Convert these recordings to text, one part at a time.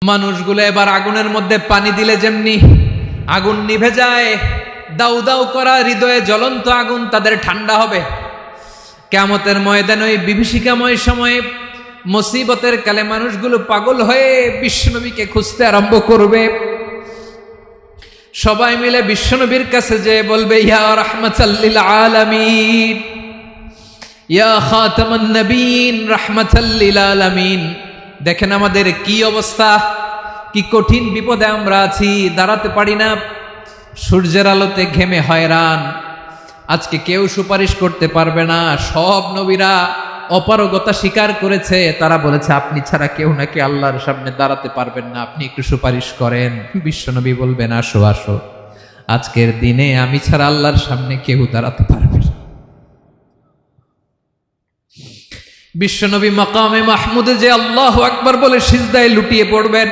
মানুষগুলো এবার আগুনের মধ্যে পানি দিলে যেমনি আগুন নিভে যায়, দাউ দাউ করা হৃদয়ে জ্বলন্ত আগুন তাদের ঠান্ডা হবে। কিয়ামতের ময়দানে ওই বিভীষিকাময় সময়ে মুসিবতের কালে মানুষগুলো পাগল হয়ে বিশ্বনবীকে খুঁজতে আরম্ভ করবে। সবাই মিলে বিশ্বনবীর কাছে যেয়ে বলবে, ইয়া রাহমাতাল লিল আলামিন, ইয়া খাতামান নবীন, রাহমাতাল লিল আলামিন। দেখেন আমাদের কি অবস্থা, কি কঠিন বিপদে আমরা আছি, দাঁড়াতে পারি না, সূর্যের আলোতে ঘেমে হয়রান। আজকে কেউ সুপারিশ করতে পারবে না। সব নবীরা অপারগতা স্বীকার করেছে, তারা বলেছে আপনি ছাড়া কেউ নাকি আল্লাহর সামনে দাঁড়াতে পারবেন না, আপনি একটু সুপারিশ করেন। বিশ্বনবী বলবেন, আসো আসো, আজকের দিনে আমি ছাড়া আল্লাহর সামনে কেউ দাঁড়াতে পারবে না। বিশ্বনবী মাকামে মাহমুদে যে আল্লাহু আকবার বলে সিজদায় লুটিয়ে পড়বেন।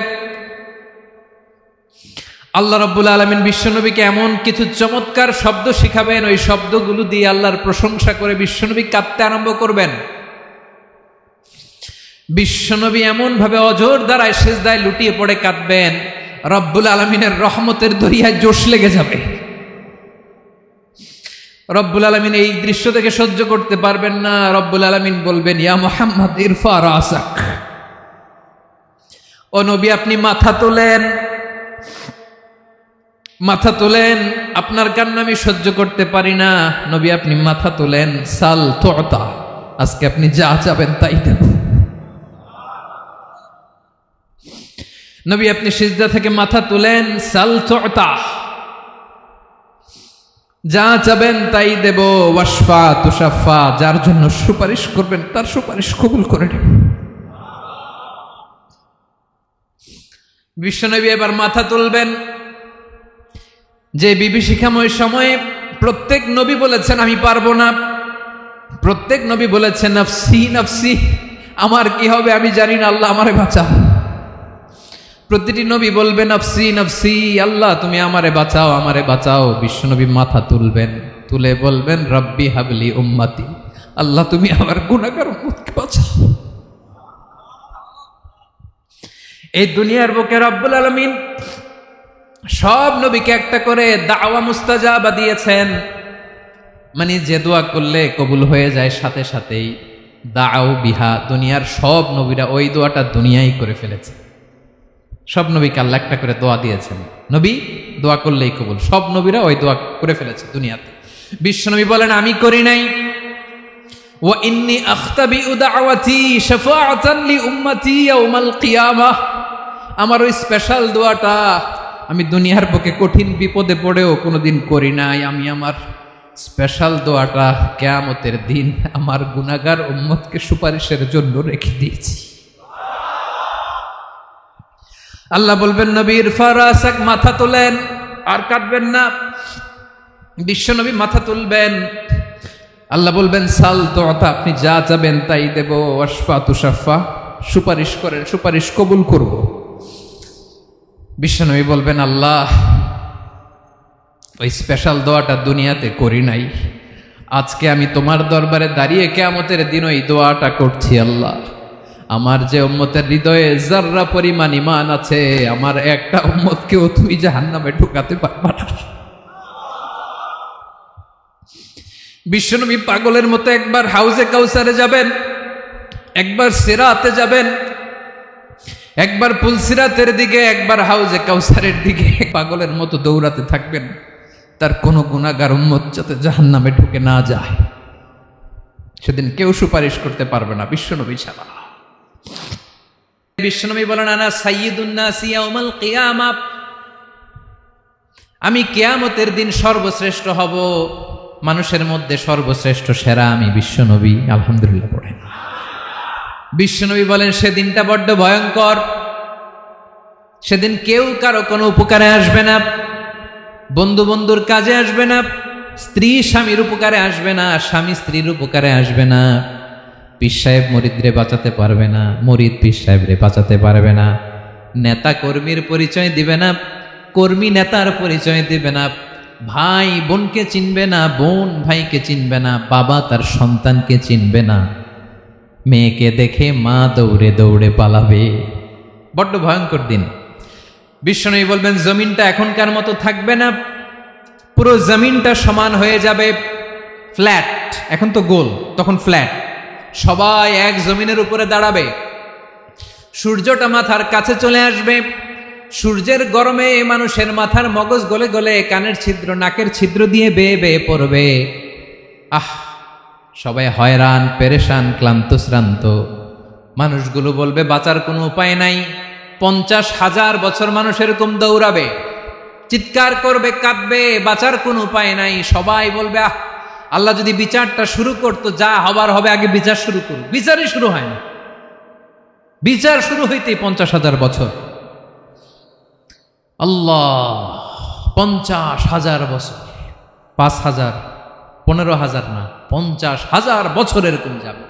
আল্লাহ রাব্বুল আলামিন বিশ্বনবীকে এমন কিছু চমৎকার শব্দ শিখাবেন, ওই শব্দগুলো দিয়ে আল্লাহর প্রশংসা করে বিশ্বনবী কাঁদতে আরম্ভ করবেন। বিশ্বনবী এমন ভাবে অজর দ্বারায় সিজদায় লুটিয়ে পড়ে কাঁদবেন, রব্বুল আলামিনের রহমতের দরিয়ায় জোশ লেগে যাবে। রব্বুল আলামিন এই দৃশ্য থেকে সহ্য করতে পারবেন না। রব্বুল আলামিন বলবেন, ইয়া মুহাম্মদ ইরফা রাসাক, ও নবী আপনি মাথা তোলেন, মাথা তোলেন, আপনার কান্না আমি সহ্য করতে পারি না। নবী আপনি মাথা তোলেন, সাল তুতা, আজকে আপনি যা চাবেন তাই দেব। নবী আপনি সিজদা থেকে মাথা তুলেন, সাল তুতা, যা চাবেন তাই দেব। ওয়াশফা তুশাফা, যার জন্য সুপারিশ করবেন তার সুপারিশ কবুল করে নেব। বিশ্বনবী এবার মাথা তুলবেন। যে বিভীষিকাময় সময়ে প্রত্যেক নবী বলেছেন আমি পারবো না, প্রত্যেক নবী বলেছেন নফসি নফসি, আমার কি হবে আমি জানি না, আল্লাহ আমারে বাঁচাও। প্রতিটি নবী বলবে নফসি নফসি, আল্লাহ তুমি আমারে বাঁচাও, আমারে বাঁচাও। বিশ্বনবী মাথা তুলবেন, তুলে বলবেন রব্বি হাবলি উম্মতি, আল্লাহ তুমি আমার গুনাহগার উম্মতকে বাঁচাও। এই দুনিয়ার বুকে রব্বুল আলামিন সব নবীকে একটা করে দাওয়া মুস্তাজাবা দিয়েছেন, মানে যে দোয়া করলে কবুল হয়ে যায় সাথে সাথেই। দাও বিহা, দুনিয়ার সব নবীরা ওই দোয়াটা দুনিয়ায় করে ফেলেছে। সব নবীকে আল্লাহ একটা করে দোয়া দিয়েছেন, নবী দোয়া করলেই কবুল। সব নবীরা ওই দোয়া করে ফেলেছে দুনিয়াতে। বিশ্বনবী বলেন আমি করি নাই। ওয়া ইন্নী আখতাবিউ দাওয়াতি শাফাআতান লি উম্মতি ইয়াউমাল কিয়ামাহ, আমার ওই স্পেশাল দোয়াটা আমি দুনিয়ার বুকে কঠিন বিপদে পড়েও কোনোদিন করি নাই। আমি আমার স্পেশাল দোয়াটা কিয়ামতের দিন আমার গুনাহগার উম্মতকে সুপারিশের জন্য রেখে দিয়েছি। আল্লাহ বলবেন নবী ইরফা রাসাক, মাথা তোলেন, আর কাটবেন না। বিশ্বনবী মাথা তুলবেন, আল্লাহ বলবেন সাল তুতা, আপনি যা চাবেন তাই দেব। ওয়াশফা তুশাফা, সুপারিশ করেন, সুপারিশ কবুল করব। বিশ্বনবী বলবেন আল্লাহ ওই স্পেশাল দোয়াটা দুনিয়াতে করি নাই, আজকে আমি তোমার দরবারে দাঁড়িয়ে কিয়ামতের দিন ওই দোয়াটা করছি। আল্লাহ আমার যে উম্মতের হৃদয়ে যাররা পরিমাণ ঈমান আছে, আমার একটা উম্মতকেও তুমি জাহান্নামে ঢুকাতে পারবা না। বিশ্বনবী পাগলের মতো একবার হাউজে কাউসারে যাবেন, একবার সিরাতে যাবেন, একবার পুলসিরাতের দিকে, একবার হাউজে কাউসারের দিকে, পাগলের মতো দৌড়াতে থাকবেন, তার কোনো গুনাহগার উম্মত যাতে জাহান্নামে ঢুকে না যায়। সেদিন কেউ সুপারিশ করতে পারবে না বিশ্বনবী ছাড়া। বিশ্বনবী বলেন আনা সাইয়্যিদুন নাসি ইয়াউমাল কিয়ামাহ, আমি কিয়ামতের দিন সর্বশ্রেষ্ঠ হব, মানুষের মধ্যে সর্বশ্রেষ্ঠ সেরা আমি বিশ্বনবী। আলহামদুলিল্লাহ পড়েন। বিশ্বনবী বলেন সেদিনটা বড্ড ভয়ঙ্কর, সেদিন কেউ কারো কোনো উপকারে আসবে না, বন্ধু বন্ধুর কাজে আসবে না, স্ত্রী স্বামীর উপকারে আসবে না, স্বামী স্ত্রীর উপকারে আসবে না, পীর সাহেব মুরিদরে বাঁচাতে পারবে না, মুরিদ পীর সাহেবরে বাঁচাতে পারবে না, নেতা কর্মীর পরিচয় দিবে না, কর্মী নেতার পরিচয় দিবে না, ভাই বোনকে চিনবে না, বোন ভাইকে চিনবে না, বাবা তার সন্তানকে চিনবে না, মেয়েকে দেখে মা দৌড়ে দৌড়ে পালাবে, বড্ড ভয়ঙ্কর দিন। বিশ্বনবী বলবেন জমিনটা এখনকার মতো থাকবে না, পুরো জমিনটা সমান হয়ে যাবে, ফ্ল্যাট। এখন তো গোল, তখন ফ্ল্যাট। সবাই এক জমিনের উপরে দাঁড়াবে, সূর্যটা মাথার কাছে চলে আসবে, সূর্যের গরমে মানুষের মাথার মগজ গলে গলে কানের ছিদ্র নাকের ছিদ্র দিয়ে বেয়ে বেয়ে পড়বে। সবাই হয়রান, পেরেশান, ক্লান্ত শ্রান্ত। মানুষগুলো বলবে বাঁচার কোনো উপায় নাই। 50,000 বছর মানুষ এরকম দৌড়াবে, চিৎকার করবে, কাঁদবে, বাঁচার কোনো উপায় নাই। সবাই বলবে আল্লাহ যদি বিচারটা শুরু করতো, যা হবার হবে, আগে বিচার শুরু করুক। বিচারই শুরু হয় না, বিচার শুরু হইতেই 50,000 বছর। আল্লাহ, 50,000 বছর, 5,000, 15,000 না, 50,000 বছর এরকম যাবে।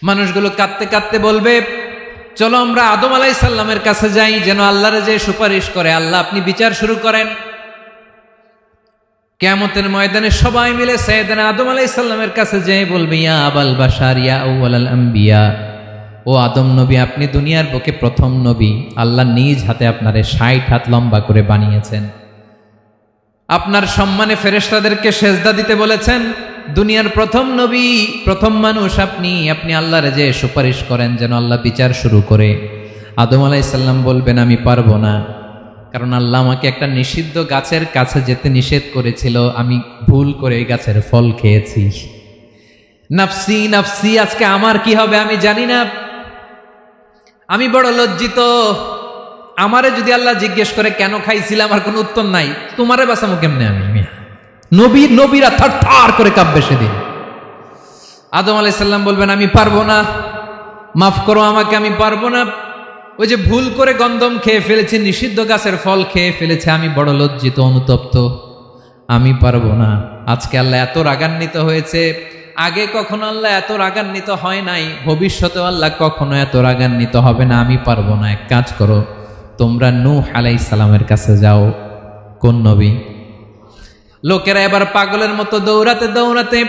মানুষগুলো কাঁদতে কাঁদতে বলবে চলো আমরা আদম আলাইহিস সালামের কাছে যাই, যেন আল্লাহর যে সুপারিশ করে, আল্লাহ আপনি বিচার শুরু করেন। কিয়ামতের ময়দানে সবাই মিলে সাইয়েদনা আদম আলাইহিস সালামের কাছে যেয়ে বলবে ইয়া আবাল বাশার ইয়া আউয়ালাল আম্বিয়া, ও আদম নবী, আপনি দুনিয়ার বুকে প্রথম নবী। আল্লাহ নিজ হাতে আপনারে 60 হাত লম্বা করে বানিয়েছেন, আপনার সম্মানে ফেরেশতাদেরকে সেজদা দিতে বলেছেন। দুনিয়ার প্রথম নবী, প্রথম মানুষ আপনি। আপনি আল্লাহর যে সুপারিশ করেন যেন আল্লাহ বিচার শুরু করে। আদম আলাইহিস সালাম বলবেন আমি পারবো না, কারণ আল্লাহ আমাকে একটা নিষিদ্ধ গাছের কাছে যেতে নিষেধ করেছিল, আমি ভুল করে এই গাছের ফল খেয়েছি। নাফসি নাফসি, আজকে আমার কি হবে আমি জানি না, আমি বড় লজ্জিত। আমারে যদি আল্লাহ জিজ্ঞেস করে কেন খাইছিলাম, আমার কোনো উত্তর নাই। তোমারে বাঁচামো কেমনে আমি? নবীরা থার করে কাঁপবে সেদিন। আদম আলাইহিস সালাম বলবেন আমি পারবো না, মাফ করো আমাকে, আমি পারবো না। ওই যে ভুল করে গন্ধম খেয়ে ফেলেছি, নিষিদ্ধ গাছের ফল খেয়ে ফেলেছে, আমি বড় লজ্জিত, অনুতপ্ত, আমি পারবো না। আজকে আল্লাহ এত রাগান্বিত হয়েছে, আগে কখনো আল্লাহ এত রাগান্বিত হয় নাই, ভবিষ্যতেও আল্লাহ কখনো এত রাগান্বিত হবে না। আমি পারবো না। এক কাজ করো, তোমরা নূহ আলাইহিস সালামের কাছে যাও। কোন নবী? লোকেরা এবার পাগলের মতো দৌড়াতে দৌড়াতে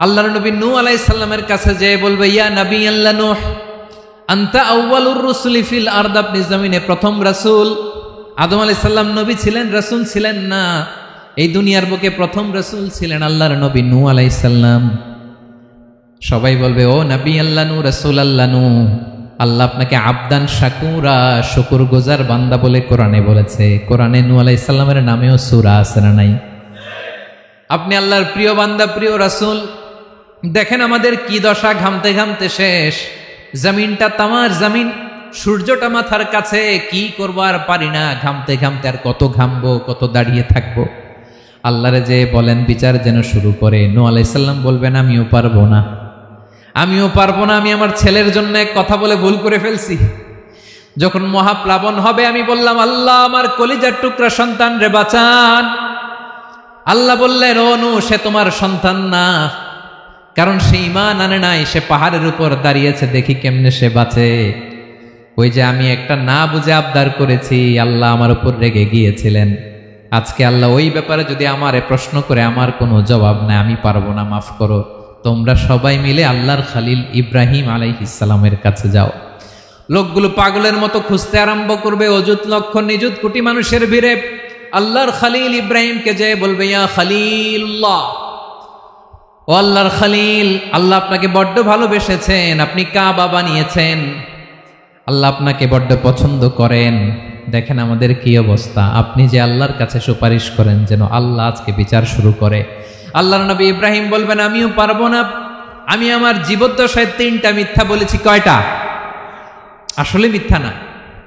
আল্লাহর নবী নূহ আলাইহিস সালামের কাছে যেয়ে বলবে ইয়া নবী আল্লাহ নূহ, আনতা আউয়ালুর রুসুলি ফিল আরদ, আপনি জমিনে প্রথম রাসূল। আদম আলাইহিস সালাম নবী ছিলেন, রাসূল ছিলেন না। এই দুনিয়ার বুকে প্রথম রাসূল ছিলেন আল্লাহর নবী নূহ আলাইহিস সালাম। সবাই বলবে ও নবী আল্লাহ নূহ, রাসূল আল্লাহ নূহ, আল্লাহ আপনাকে আবদান শাকুরা, শুকরগুজার বান্দা বলে কোরআনে বলেছে। কোরআনে নূহ আলাইহিস সালামের নামেও সূরা আছে না নাই? আপনি আল্লাহর প্রিয় বান্দা, প্রিয় রাসূল। দেখেন আমাদের কি দশা, ঘামতে ঘামতে শেষ। জমিনটা তামার জমিন, সূর্যটা মাথার কাছে, কি করবো আর পারি না, ঘামতে ঘামতে আর কত ঘামবো, কত দাঁড়িয়ে থাকবো। আল্লাহরে যে বলেন বিচার যেন শুরু করে। নূহ আলাইহিস সালাম বলবেন আমিও পারবো না, আমিও পারবো না। আমি আমার ছেলের জন্য এক কথা বলে ভুল করে ফেলছি। যখন মহাপ্লাবন হবে আমি বললাম আল্লাহ আমার কলিজার টুকরা সন্তান রে বাঁচান। আল্লাহ বললেন ও নূহ, সে তোমার সন্তান না, কারণ সে ঈমান আনে নাই, সে পাহাড়ের উপর দাঁড়িয়েছে, দেখি কেমনে সে বাঁচে। ওই যে আমি একটা না বুঝে আবদার করেছি, আল্লাহ আমার উপর রেগে গিয়েছিলেন। আজকে আল্লাহ ওই ব্যাপারে যদি আমারে প্রশ্ন করে, আমার কোনো জবাব নাই, আমি পারবো না, মাফ করো। তোমরা সবাই মিলে আল্লাহর খালিল ইব্রাহিম আলাইহিস সালামের কাছে যাও। লোকগুলো পাগলের মতো খুঁজতে আরম্ভ করবে, অযুত লক্ষ নিযুত কোটি মানুষের ভিড়ে আল্লাহর খালিল ইব্রাহিমকে যেয়ে বলবে ইয়া খালিলুল্লাহ, ও আল্লাহর খালিল, আল্লাহ আপনাকে বড্ড ভালোবেসেছেন, আপনি কাবা বানিয়েছেন, আল্লাহ আপনাকে বড্ড পছন্দ করেন। দেখেন আমাদের কি অবস্থা। আপনি যে আল্লাহর কাছে সুপারিশ করেন যেন আল্লাহ আজকে বিচার শুরু করে। আল্লাহর নবী ইব্রাহিম বলবেন আমিও পারবো না, আমি আমার জীবদ্দশায় 3টা মিথ্যা বলেছি। কয়টা? আসলে মিথ্যা না,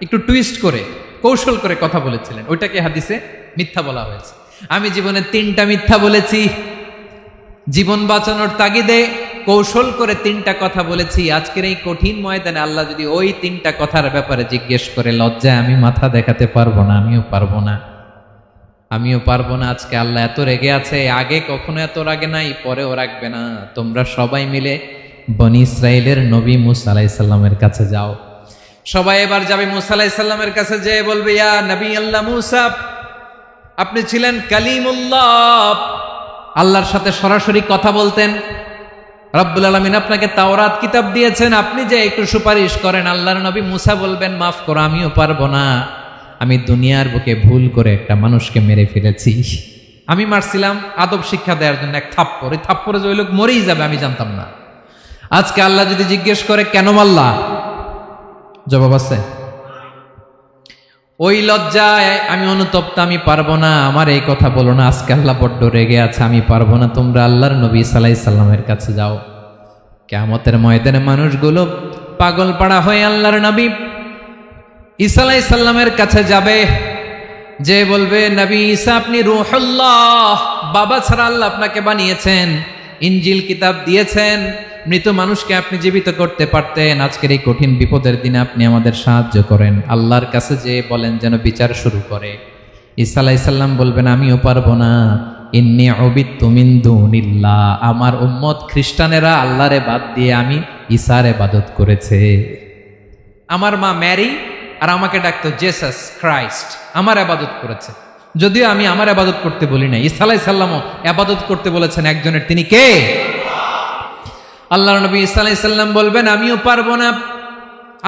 একটু টুইস্ট করে, কৌশল করে কথা বলেছিলেন, ওইটাকে হাদিসে মিথ্যা বলা হয়েছে। আমি জীবনে 3টা মিথ্যা বলেছি, জীবন বাঁচানোর তাগিদে কৌশল করে 3টা কথা বলেছি। আজকের এই কঠিন ময়দানে আল্লাহ যদি ওই 3টা কথার ব্যাপারে জিজ্ঞেস করে, লজ্জায় আমি মাথা দেখাতে পারবো না, আমিও পারবো না, আমিও পারবো না। আজকে আল্লাহ এত রেগে আছে, আগে কখনো এত রাগে নাই, পরেও রাখবে না। তোমরা সবাই মিলে বনি ইসরাইলের নবী মূসা আলাইহিস সালামের কাছে যাও। সবাই এবার যাবে মূসা আলাইহিস সালামের কাছে, যেয়ে বলবে ইয়া নবী আল্লাহ মূসা, আপনি ছিলেন কালিমুল্লাহ, আল্লাহর সাথে সরাসরি কথা বলতেন। রব্বুল আলামিন আপনাকে তাওরাত কিতাব দিয়েছেন, আপনি যে একটু সুপারিশ করেন। আল্লাহর নবী মুসা বলবেন, মাফ করো, আমিও পারবো না, আমি দুনিয়ার বুকে ভুল করে একটা মানুষকে মেরে ফেলেছি। আমি মারছিলাম আদব শিক্ষা দেওয়ার জন্য এক থাপ্পড়, এই থাপ্পড়ে যে ওই লোক মরেই যাবে আমি জানতাম না। আজকে আল্লাহ যদি জিজ্ঞেস করে কেন মারলা, জবাব আছে? ওই লজ্জায় আমি অনুতপ্ত, আমি পারবো না, আমার এই কথা বলো না। আজকে আল্লাহ বড্ড রেগে আছে, আমি পারবো না। তোমরা আল্লাহর নবী ঈসা আলাইহিস সালামের কাছে যাও। কিয়ামতের ময়দানে মানুষগুলো পাগল পাড়া হয়ে আল্লাহর নবী ঈসা আলাইহিস সালামের কাছে যাবে, যে বলবে, নবী ঈসা আপনি রূহুল্লাহ, বাবা ছাড়া আল্লাহ আপনাকে বানিয়েছেন, ইনজিল কিতাব দিয়েছেন, মৃত মানুষকে আপনি জীবিত করতে পারতেন। আজকের এই কঠিন বিপদের দিনে আপনি আমাদের সাহায্য করেন। আল্লাহর কাছে যে বলেন যেন বিচার শুরু করে। ঈসা আলাইহিস সালাম বলবেন, আমিও পারবো না, ইন্নী উবিদতু মিন দুনিল্লাহ, আমার উম্মত খ্রিস্টানেরা আল্লাহরে বাদ দিয়ে আমি ঈসার ইবাদত করেছে। আমার মা ম্যারি আর আমাকে ডাকতো জেসাস ক্রাইস্ট, আমার ইবাদত করেছে। যদিও আমি আমার ইবাদত করতে বলি না, ঈসা আলাইহিস সালামও ইবাদত করতে বলেছেন একজনের, তিনি কে? আল্লাহর নবী ঈসা আলাইহিস সালাম বলবেন, আমিও পারবো না।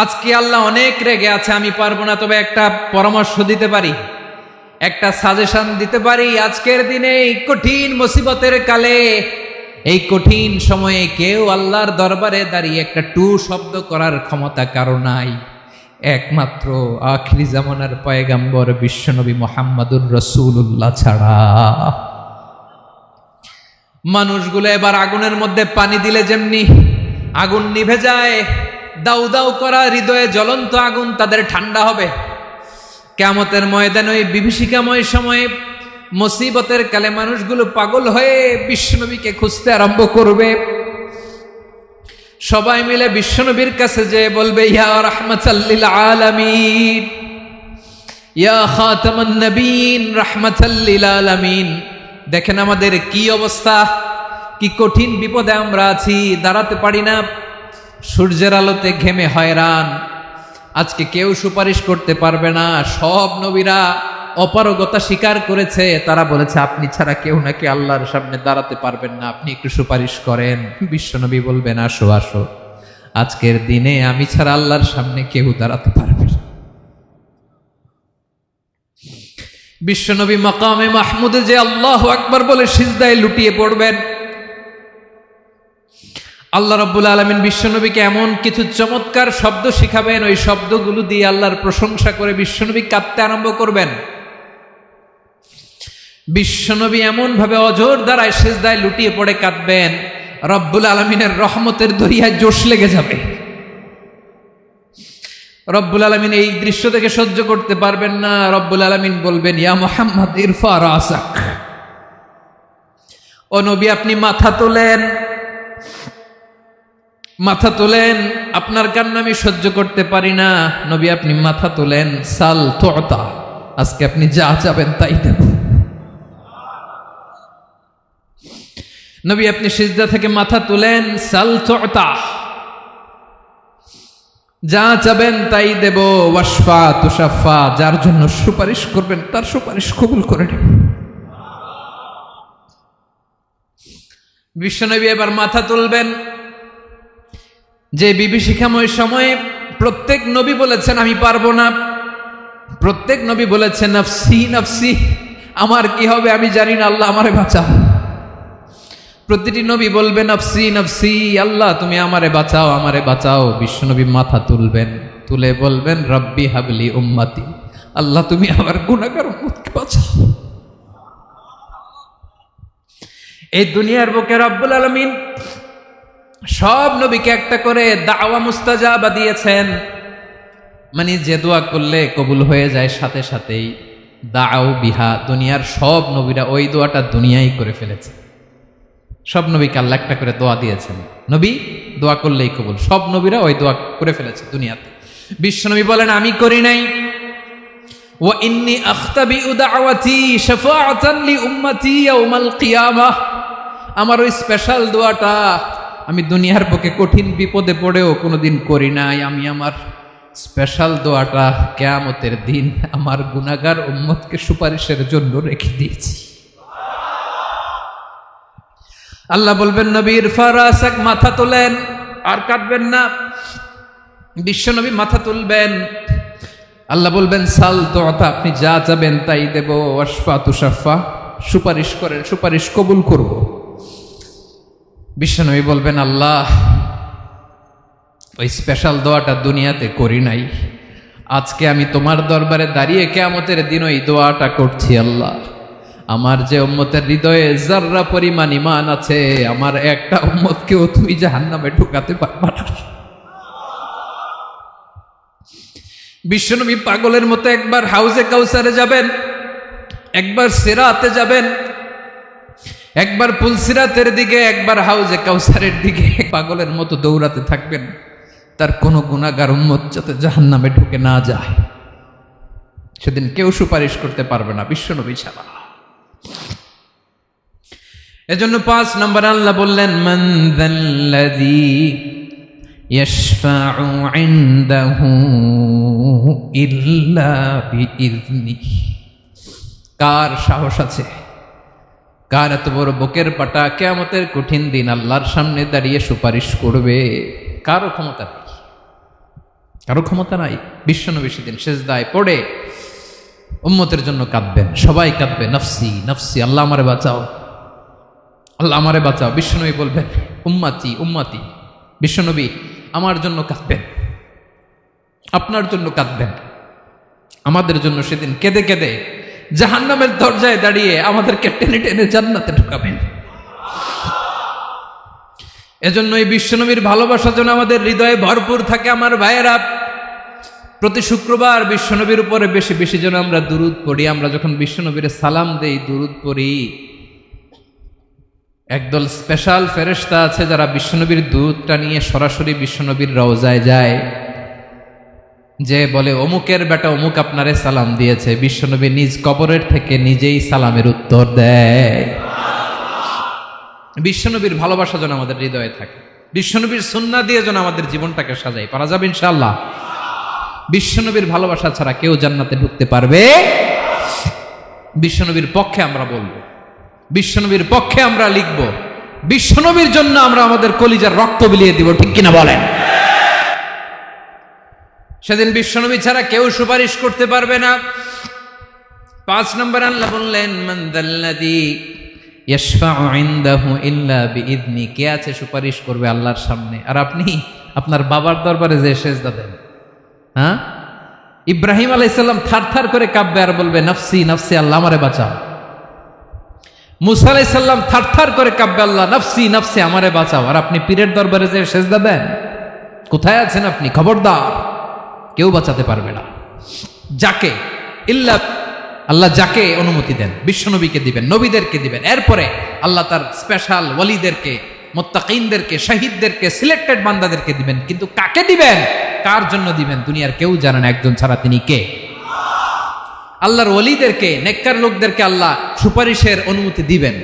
আজকে আল্লাহ অনেক রেগে আছে, আমি পারবো না, তবে একটা পরামর্শ দিতে পারি, একটা সাজেশন দিতে পারি। আজকের দিনে এই কঠিন মুসিবতের কালে, এই কঠিন সময়ে কেউ আল্লাহর দরবারে দাঁড়িয়ে একটা টু শব্দ করার ক্ষমতা কারো নাই, একমাত্র আখিরি জামানার পয়গাম্বর বিশ্বনবী মুহাম্মদুর রাসূলুল্লাহ ছাড়া। মানুষগুলো এবার আগুনের মধ্যে পানি দিলে যেমনি আগুন নিভে যায়, দাউ দাউ করা হৃদয়ে জ্বলন্ত আগুন তাদের ঠান্ডা হবে। কিয়ামতের ময়দানে ওই বিভীষিকাময় সময়ে মুসিবতের কালে মানুষগুলো পাগল হয়ে বিশ্বনবীকে খুঁজতে আরম্ভ করবে। সবাই মিলে বিশ্বনবীর কাছে যেয়ে বলবে, ইয়া রাহমাতাল লিল আলামিন, ইয়া খাতামান নবীন, রাহমাতাল লিল আলামিন। দেখেন আমাদের কি অবস্থা, কি কঠিন বিপদে আমরা আছি, দাঁড়াতে পারি না, সূর্যের আলোতে ঘেমে হয়রান। আজকে কেউ সুপারিশ করতে পারবে না। সব নবীরা অপারগতা স্বীকার করেছে, তারা বলেছে আপনি ছাড়া কেউ নাকি আল্লাহর সামনে দাঁড়াতে পারবেন না, আপনি একটু সুপারিশ করেন। বিশ্বনবী বলবেন, আসো আসো, আজকের দিনে আমি ছাড়া আল্লাহর সামনে কেউ দাঁড়াতে পারবে না। বিশ্বনবী মাকামে মাহমুদে যে আল্লাহু আকবার বলে সিজদায় লুটিয়ে পড়বেন। আল্লাহ রাব্বুল আলামিন বিশ্বনবীকে এমন কিছু চমৎকার শব্দ শিখাবেন, ওই শব্দগুলো দিয়ে আল্লাহর প্রশংসা করে বিশ্বনবী কাঁদতে আরম্ভ করবেন। বিশ্বনবী এমন ভাবে অজর দ্বারায় সিজদায় লুটিয়ে পড়ে কাঁদবেন, রব্বুল আলামিনের রহমতের দরিয়ায় জোশ লেগে যাবে। রব্বুল আলামিন এই দৃশ্য থেকে সহ্য করতে পারবেন না। রব্বুল আলামিন বলবেন, ইয়া মুহাম্মদ ইরফা রাসাক, ও নবী আপনি মাথা তোলেন, মাথা তোলেন, আপনার কান্না আমি সহ্য করতে পারি না। নবী আপনি মাথা তোলেন, সাল তুতা, আজকে আপনি যা চাবেন তাই দেব। নবী আপনি সিজদা থেকে মাথা তুলেন, সাল তুতা, যা চাবেন তাই দেব। ওয়াশফা তুশাফা, যার জন্য সুপারিশ করবেন তার সুপারিশ কবুল করে নেব। বিশ্বনবী এবার মাথা তুলবেন। যে বিভীষিকাময় সময়ে প্রত্যেক নবী বলেছেন আমি পারবো না, প্রত্যেক নবী বলেছেন নফসি নফসি, আমার কি হবে আমি জানি না, আল্লাহ আমারে বাঁচাও। প্রতিটি নবী বলবে নফসি নফসি, আল্লাহ তুমি আমারে বাঁচাও, আমারে বাঁচাও। বিশ্বনবী মাথা তুলবেন, তুলে বলবেন রব্বি হাবলি উম্মতি, আল্লাহ তুমি আমার গুনাহগার উম্মতকে বাঁচাও। এই দুনিয়ার বুকে রব্বুল আলামিন সব নবীকে একটা করে দাওয়া মুস্তাজাবা দিয়েছেন, মানে যে দোয়া করলে কবুল হয়ে যায় সাথে সাথেই। দাও বিহা, দুনিয়ার সব নবীরা ওই দোয়াটা দুনিয়ায় করে ফেলেছে। সব নবীকে আল্লাহ একটা করে দোয়া দিয়েছেন, নবী দোয়া করলেই কবুল। সব নবীরা ওই দোয়া করে ফেলেছে দুনিয়াতে। বিশ্বনবী বলেন আমি করি নাই। ওয়া ইন্নী আখতাবিউ দাওয়াতি শাফাআতান লি উম্মতি ইয়াউমাল কিয়ামাহ, আমার ওই স্পেশাল দোয়াটা আমি দুনিয়ার বুকে কঠিন বিপদে পড়েও কোনোদিন করি নাই। আমি আমার স্পেশাল দোয়াটা কিয়ামতের দিন আমার গুনাহগার উম্মতকে সুপারিশের জন্য রেখে দিয়েছি। আল্লাহ বলবেন নবীর ফারাসাক, মাথা তোলেন, আর কাটবেন না। বিশ্বনবী মাথা তুলবেন। আল্লাহ বলবেন সাল তুতা, আপনি যা চাবেন তাই দেব। ওয়াশফা তুশাফা, সুপারিশ করেন, সুপারিশ কবুল করব। বিশ্বনবী বলবেন আল্লাহ, ওই স্পেশাল দোয়াটা দুনিয়াতে করি নাই, আজকে আমি তোমার দরবারে দাঁড়িয়ে কিয়ামতের দিন ওই দোয়াটা করছি। আল্লাহ, আমার যে উম্মতের হৃদয়ে যাররা পরিমাণ ঈমান আছে, আমার একটা উম্মতকেও তুমি জাহান্নামে ঢুকাতে পারবা না। বিশ্বনবী পাগলের মতো একবার হাউজে কাউসারে যাবেন, একবার সিরাতে যাবেন, একবার পুলসিরাতের দিকে, একবার হাউজে কাউসারের দিকে, পাগলের মতো দৌড়াতে থাকবেন। তার কোনো গুনাহগার উম্মত যাতে জাহান্নামে ঢুকে না যায়। সেদিন কেউ সুপারিশ করতে পারবে না বিশ্বনবী ছাড়া। এজন্য 5 নম্বর আল্লাহ বললেন মান যাল্লাযী ইয়াশফাউ ইনদাহু ইল্লা বিইযনিহি। কার সাহস আছে, কার এত বড় বুকের পাটা কিয়ামতের কঠিন দিন আল্লাহর সামনে দাঁড়িয়ে সুপারিশ করবে? কারো ক্ষমতা নেই, কারো ক্ষমতা নাই। বিশ্বনবী সেদিন সেজদায় পড়ে উম্মতের জন্য কাঁদবেন, সবাই কাঁদবে, নফসি নফসি, আল্লাহ আমারে বাঁচাও, আল্লাহ আমারে বাঁচাও। বিশ্বনবী বলবেন উম্মতি উম্মতি। বিশ্বনবী আমার জন্য কাঁদবেন, আপনার জন্য কাঁদবেন, আমাদের জন্য সেদিন কেঁদে কেঁদে জাহান্নামের দরজায় দাঁড়িয়ে আমাদেরকে টেনে টেনে জান্নাতে ঢুকাবেন। এজন্য এই বিশ্বনবীর ভালোবাসা যেন আমাদের হৃদয়ে ভরপুর থাকে। আমার ভাইয়েরা, প্রতি শুক্রবার বিশ্বনবীর উপরে বেশি বেশি যেন আমরা দুরূদ পড়ি। আমরা যখন বিশ্বনবীর সালাম দেই, দুরূদ পড়ি, একদল স্পেশাল ফেরেশতা আছে যারা বিশ্বনবীর দুরূদটা নিয়ে সরাসরি বিশ্বনবীর রওজায় যায়, যে বলে অমুকের বেটা অমুক আপনারে সালাম দিয়েছে। বিশ্বনবী নিজ কবরের থেকে নিজেই সালামের উত্তর দেয়। বিশ্বনবীর ভালোবাসা যেন আমাদের হৃদয়ে থাকে, বিশ্বনবীর সুন্নাহ দিয়ে যেন আমাদের জীবনটাকে সাজাই। পারা যাবে ইনশাআল্লাহ। বিশ্বনবীর ভালোবাসা ছাড়া কেউ জান্নাতে ঢুকতে পারবে? বিশ্বনবীর পক্ষে আমরা বলবো, বিশ্বনবীর পক্ষে আমরা লিখব, বিশ্বনবীর জন্য আমরা আমাদের কলিজার রক্ত বিলিয়ে দিব, ঠিক কিনা বলেন? সেদিন বিশ্বনবী ছাড়া কেউ সুপারিশ করতে পারবে না। 5 নম্বর আল্লাহ বললেন মান যাল্লাযী ইয়াশফাউ ইনদাহু ইল্লা বিইযনি। কে আছে সুপারিশ করবে আল্লাহর সামনে? আর আপনি আপনার বাবার দরবারে যে সেজদা দেন, হ্যাঁ, ইব্রাহিম আলাইহিস সালাম থারথার করে কাঁপবে আর বলবে নফসি নফসি, আল্লাহ আমারে বাঁচাও। মুসা আলাইহিস সালাম থারথার করে কাঁপবে, আল্লাহ নফসি নফসি, আমারে বাঁচাও। আর আপনি পীরের দরবারে যে সেজদা দেন, কোথায় আছেন আপনি? খবরদার, কেউ বাঁচাতে পারবে না। যাকে ইল্লা আল্লাহ যাকে অনুমতি দেন, বিশ্বনবীকে দিবেন, নবীদেরকে দিবেন, এরপরে আল্লাহ তার স্পেশাল ওয়ালিদেরকে, মুত্তাকিনদেরকে, শহীদদেরকে, সিলেক্টেড বান্দাদেরকে দিবেন। কিন্তু কাকে দিবেন, কার জন্য দিবেন, দুনিয়ার কেউ জানে না একজন ছাড়া, তিনি কে? আল্লাহর ওয়ালিদেরকে, নেককার লোকদেরকে আল্লাহ সুপারিশের অনুমতি দিবেন।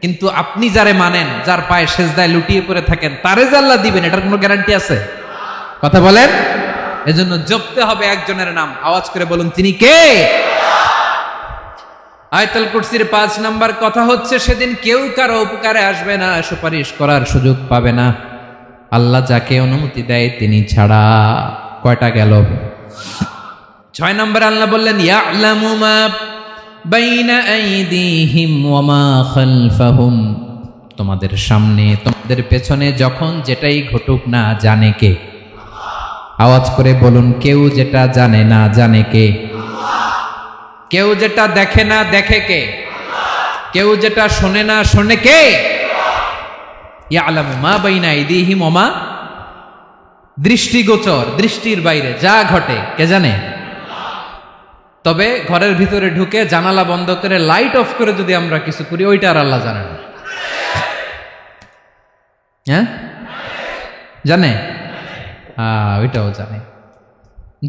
কিন্তু আপনি যারে মানেন, যার পায়ে সেজদায় লুটিয়ে পড়ে থাকেন, তারে যে আল্লাহ দিবেন, এটার কোনো গ্যারান্টি আছে? কথা বলেন। এজন্য জপতে হবে একজনের নাম, আওয়াজ করে বলুন তিনি কে? আয়াতুল কুরসির 5 নাম্বার কথা হচ্ছে সেদিন কেউ কারো উপকারে আসবে না, সুপারিশ করার সুযোগ পাবে না, আল্লাহ যাকে অনুমতি দেয় তিনি ছাড়া। কয়টা গেল? 6 নাম্বার আল্লাহ বললেন ইয়ালামু মা বাইনা আইদিহিম ওয়া মা খালফাহুম। তোমাদের সামনে, তোমাদের পেছনে যখন যেটাই ঘটুক না জানে কে? আওয়াজ করে বলুন, কেউ যেটা জানে না জানে কে? কেউ যেটা দেখে না দেখে কে? কেউ যেটা শোনে না শোনে কে? ইয়ালামু মা বাইনা আইদিহিম ওয়া মা, দৃষ্টিগোচর, দৃষ্টির বাইরে যা ঘটে কে জানে? তবে ঘরের ভিতরে ঢুকে জানালা বন্ধ করে লাইট অফ করে যদি আমরা কিছু করি, ওইটা আর আল্লাহ জানে না। হ্যাঁ, জানে? ওইটাও জানে।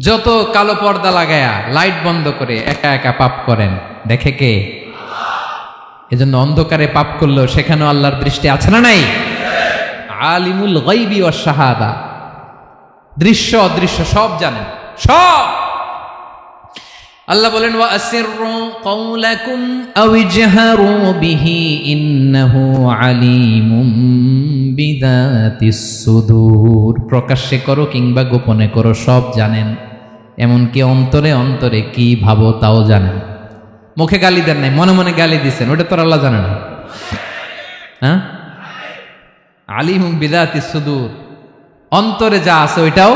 যত কালো পর্দা লাগায়া লাইট বন্ধ করে একা একা পাপ করেন, দেখে কে? এজন্য অন্ধকারে পাপ করলেও সেখানেও আল্লাহর দৃষ্টি আছে না নাই? আলিমুল গায়বি ওয়াশ শাহাদা, দৃশ্য অদৃশ্য সব জানেন, সব। আল্লাহ বলেন ওয়া আসিররু কাওলাকুম আও ইজহারু বিহি ইন্নাহু আলিমুম বিযাতিস সুদূর। প্রকাশ্যে করো কিংবা গোপনে করো, সব জানেন, এমনকি অন্তরে অন্তরে কি ভাবো তাও জানেন। মুখে গালি দেন নাই, মনে মনে গালি দিছেন, ওটা তো আল্লাহ জানে না? হ্যাঁ, আলিমুম বিযাতিস সুদূর, অন্তরে যা আছে ওইটাও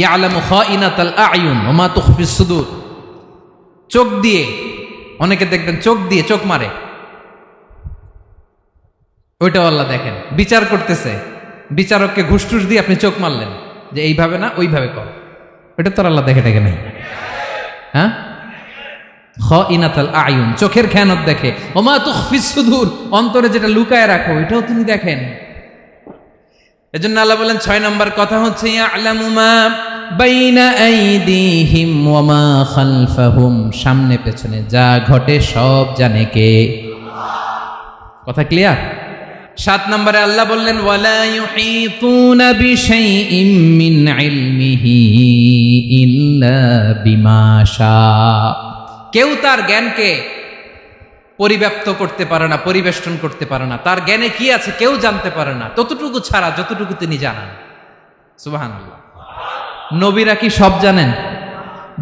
ইয়ালামু খাইনাতাল আয়ুন ওয়া মা তুখফিস সুদূর। চোখ দিয়ে, অনেকে দেখবেন চোখ দিয়ে চোখ মারে, ওইটাও আল্লাহ দেখেন। বিচার করতেছে, বিচারককে ঘুষ টুস দিয়ে আপনি চোখ মারলেন যে এইভাবে না ওইভাবে কর, এটা তো আল্লাহ দেখে নাই? হ্যাঁ, খাইনাতাল আয়ুন, চোখের খেয়ানত দেখে। ওয়া মা তুখফিস সুদূর, অন্তরে যেটা লুকায় রাখো এটাও তিনি দেখেন। এজন্য আল্লাহ বলেন 6 নম্বর কথা হচ্ছে ইয়ালামু মা বাইনা আইদিহিম ওয়া মা খালফাহুম, সামনে পেছনে যা ঘটে সব জানে কে? কথা ক্লিয়ার? 7 নম্বরে আল্লাহ বললেন ওয়ালা ইউহিতুনা বিশাইইম মিন ইলমিহি ইল্লা বিমা শা। কেউ তার জ্ঞানকে পরিব্যাপ্ত করতে পারে না, পরিবেষ্টন করতে পারে না। তার জ্ঞানে কি আছে কেউ জানতে পারে না, ততটুকু ছাড়া যতটুকু তিনি জানান। সুবহানাল্লাহ। নবীরা কি সব জানেন?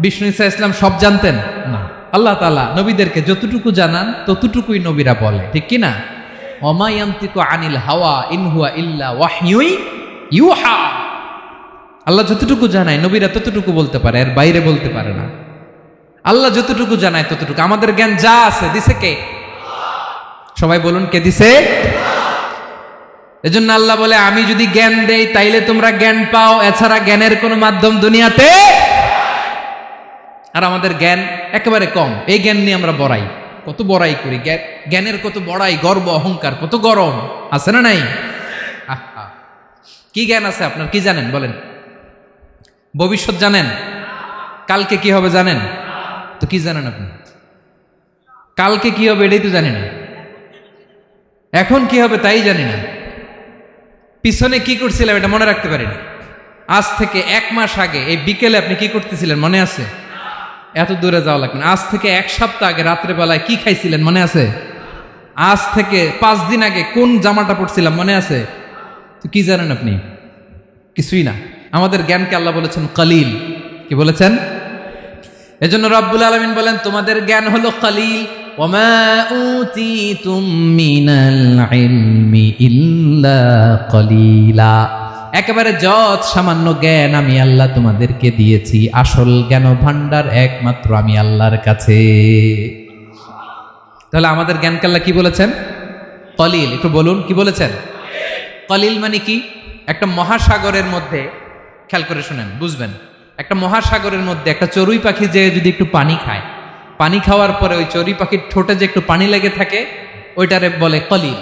বিষ্ণু ঈসা ইসলাম সব জানতেন না। আল্লাহ তাআলা নবীদেরকে যতটুকু জানান ততটুকুই নবীরা বলে, ঠিক কি না? ওমা ইয়ানতিকু আনিল হাওয়া ইন হুয়া ইল্লা ওয়াহয়ুই ইউহা। আল্লাহ যতটুকু জানায় নবীরা ততটুকু বলতে পারে, এর বাইরে বলতে পারে না। আল্লাহ যতটুকু জানায় ততটুকু। আমাদের জ্ঞান যা আছে দিছে কে? সবাই বলুন, কে দিছে? এজন্য আল্লাহ বলে আমি যদি জ্ঞান দেই তাইলে তোমরা জ্ঞান পাও, এছাড়া জ্ঞানের কোনো মাধ্যম দুনিয়াতে। আর আমাদের জ্ঞান একেবারে কম, এই জ্ঞান নিয়ে আমরা বড়াই, কত বড়াই করি, জ্ঞানের কত বড়াই, গর্ব অহংকার, কত গরম আছে না নাই? কি জ্ঞান আছে আপনার? কি জানেন বলেন? ভবিষ্যৎ জানেন? কালকে কি হবে জানেন? তো কি জানেন আপনি? কালকে কি হবে এটাই তো জানি না, এখন কি হবে তাই জানি না, পিছনে কি করছিলাম এটা মনে রাখতে পারি না। আজ থেকে 1 মাস আগে এই বিকেলে আপনি কি করতেছিলেন মনে আছে? এত দূরে যাওয়া লাগবে না। আজ থেকে 1 সপ্তাহ আগে রাত্রে বেলায় কি খাইছিলেন মনে আছে? আজ থেকে 5 দিন আগে কোন জামাটা পরছিলাম মনে আছে? তো কি জানেন আপনি? কিছুই না। আমাদের জ্ঞানকে আল্লাহ বলেছেন কলিল। কি বলেছেন? এজন্য রব্বুল আলামিন বলেন তোমাদের জ্ঞান হলো কলিল। ওমা উতিতুম মিনাল ইলমি ইল্লা কলিলা। একেবারে যত সামান্য জ্ঞান আমি আল্লাহ তোমাদেরকে দিয়েছি, আসল জ্ঞান ভান্ডার একমাত্র আমি আল্লাহর কাছে। তাহলে আমাদের জ্ঞানকে আল্লাহ কি বলেছেন? কলিল। একটু বলুন কি বলেছেন? কলিল মানে কি? একটা মহাসাগরের মধ্যে, খেয়াল করে শুনেন বুঝবেন, একটা মহাসাগরের মধ্যে একটা চড়ুই পাখি যে যদি একটু পানি খায়, পানি খাওয়ার পরে ওই চড়ুই পাখির ঠোঁটে যে একটু পানি লেগে থাকে ওইটারে বলে কলিল।